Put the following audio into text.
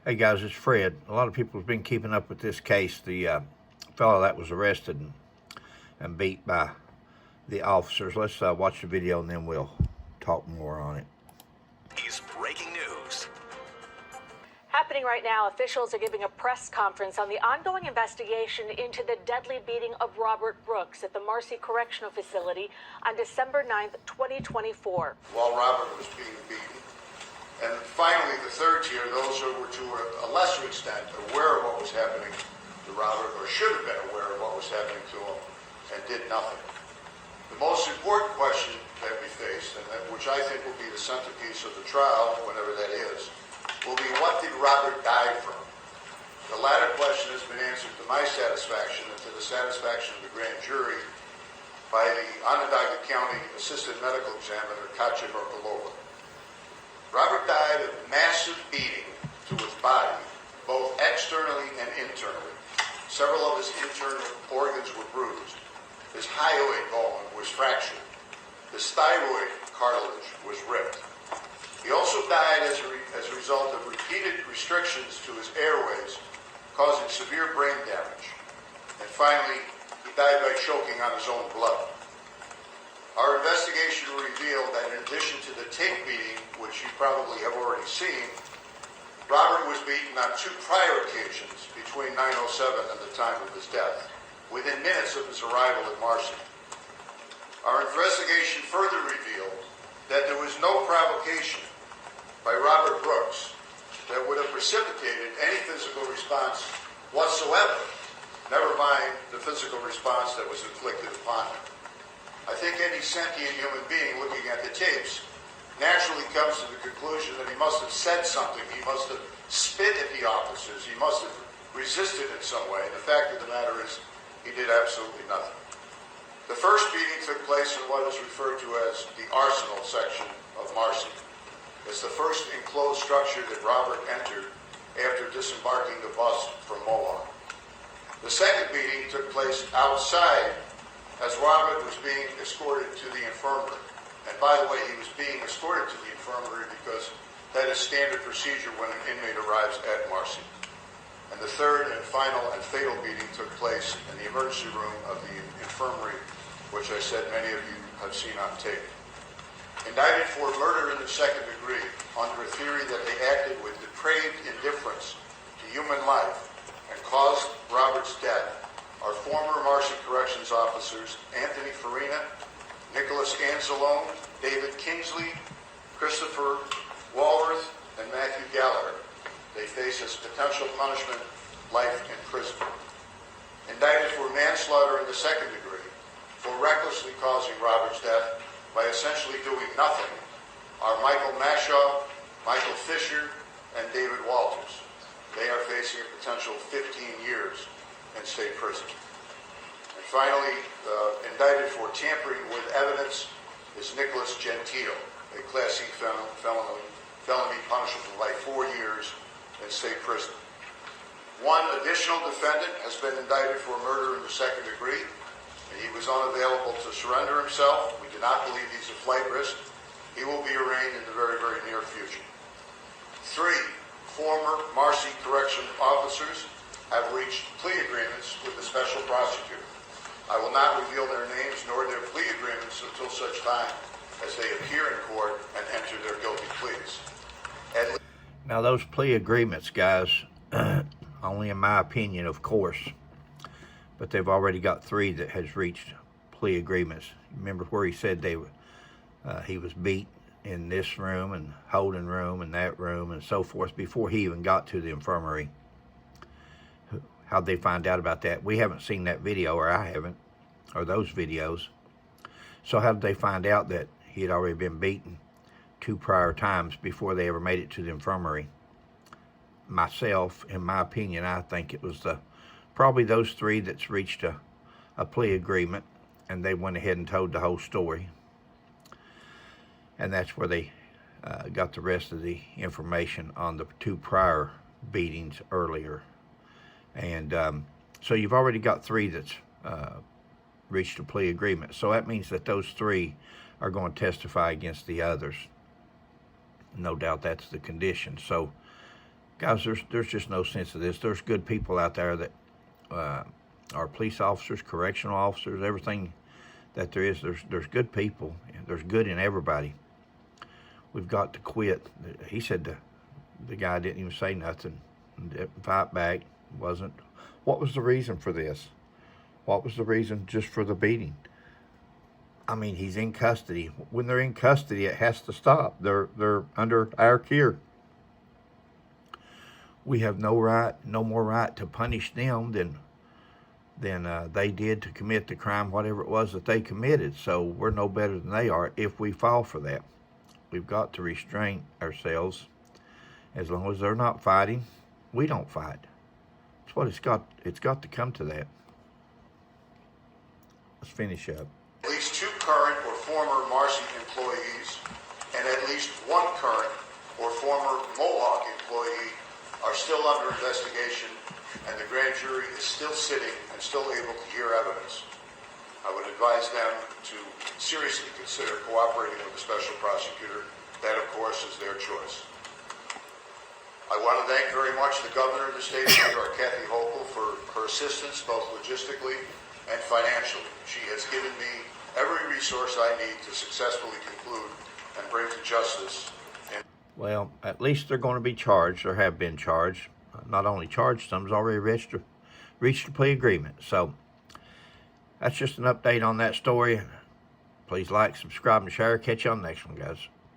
Hey guys, it's Fred. A lot of people have been keeping up with this case. The fellow that was arrested and beat by the officers. Let's watch the video and then we'll talk more on it. Is breaking news. Happening right now, officials are giving a press conference on the ongoing investigation into the deadly beating of Robert Brooks at the Marcy Correctional Facility on December 9th, 2024. While Robert was being beaten. And finally, the third tier, those who were to a lesser extent aware of what was happening to Robert, or should have been aware of what was happening to him, and did nothing. The most important question that we faced, and which I think will be the centerpiece of the trial, whenever that is, will be what did Robert die from? The latter question has been answered to my satisfaction and to the satisfaction of the grand jury by the Onondaga County Assistant Medical Examiner, Katya Merkulova. Robert died of massive beating to his body, both externally and internally. Several of his internal organs were bruised. His hyoid bone was fractured. His thyroid cartilage was ripped. He also died as a result of repeated restrictions to his airways, causing severe brain damage. And finally, he died by choking on his own blood. Our investigation revealed that in addition to the tape beating, which you probably have already seen, Robert was beaten on 2 prior occasions between 9/07 and the time of his death, within minutes of his arrival at Marcy. Our investigation further revealed that there was no provocation by Robert Brooks that would have precipitated any physical response whatsoever, never mind the physical response that was inflicted upon him. I think any sentient human being looking at the tapes naturally comes to the conclusion that he must have said something. He must have spit at the officers. He must have resisted in some way. And the fact of the matter is, he did absolutely nothing. The first beating took place in what is referred to as the Arsenal section of Marcy. It's the first enclosed structure that Robert entered after disembarking the bus from Mohawk. The second beating took place outside as Robert was being escorted to the infirmary. And by the way, he was being escorted to the infirmary because that is standard procedure when an inmate arrives at Marcy. And the third and final and fatal beating took place in the emergency room of the infirmary, which I said many of you have seen on tape. Indicted for murder in the second degree under a theory that they acted with depraved indifference to human life and caused Robert's death are former Marcy Corrections officers Anthony Farina, Nicholas Anzalone, David Kingsley, Christopher Walworth, and Matthew Gallagher. They face as potential punishment life in prison. Indicted for manslaughter in the second degree for recklessly causing Robert's death by essentially doing nothing are Michael Mashaw, Michael Fisher, and David Walters. They are facing a potential 15 years in state prison. And finally, indicted for tampering with evidence is Nicholas Gentile, a Class C felony punishable by 4 years in state prison. One additional defendant has been indicted for murder in the second degree, and he was unavailable to surrender himself. We do not believe he's a flight risk. He will be arraigned in the very, very near future. 3 former Marcy Correction officers have reached plea agreements with the special prosecutor. I will not reveal their names nor their plea agreements until such time as they appear in court and enter their guilty pleas. Now those plea agreements, guys, only in my opinion, of course, but they've already got 3 that has reached plea agreements. Remember where he said he was beat in this room and holding room and that room and so forth before he even got to the infirmary. How'd they find out about that? We haven't seen that video, or I haven't, or those videos. So how did they find out that he had already been beaten 2 prior times before they ever made it to the infirmary? Myself, in my opinion, I think it was probably those 3 that's reached a plea agreement, and they went ahead and told the whole story. And that's where they got the rest of the information on the 2 prior beatings earlier. And so you've already got 3 that's reached a plea agreement. So that means that those 3 are going to testify against the others. No doubt that's the condition. So Guys, there's just no sense of this. There's good people out there that are police officers, correctional officers, everything that there is. There's good people. There's good in everybody. We've got to quit. He said the guy didn't even say nothing. Didn't fight back. Wasn't. What was the reason for this? What was the reason just for the beating? I mean, he's in custody. When they're in custody, it has to stop. They're under our care. We have no more right to punish them than they did to commit the crime, whatever it was that they committed. So we're no better than they are if we fall for that. We've got to restrain ourselves. As long as they're not fighting, we don't fight. That's what it's got to come to that. Let's finish up. At least 2 current or former Marcy employees and at least 1 current or former Mohawk employee are still under investigation, and the grand jury is still sitting and still able to hear evidence. I would advise them to seriously consider cooperating with the special prosecutor. That, of course, is their choice. I want to thank very much the governor of the state of New York, Kathy Hochul, for her assistance, both logistically and financially. She has given me every resource I need to successfully conclude and bring to justice. Well, at least they're going to be charged, or have been charged. Not only charged, some's already reached a plea agreement. So that's just an update on that story. Please like, subscribe, and share. Catch you on the next one, guys.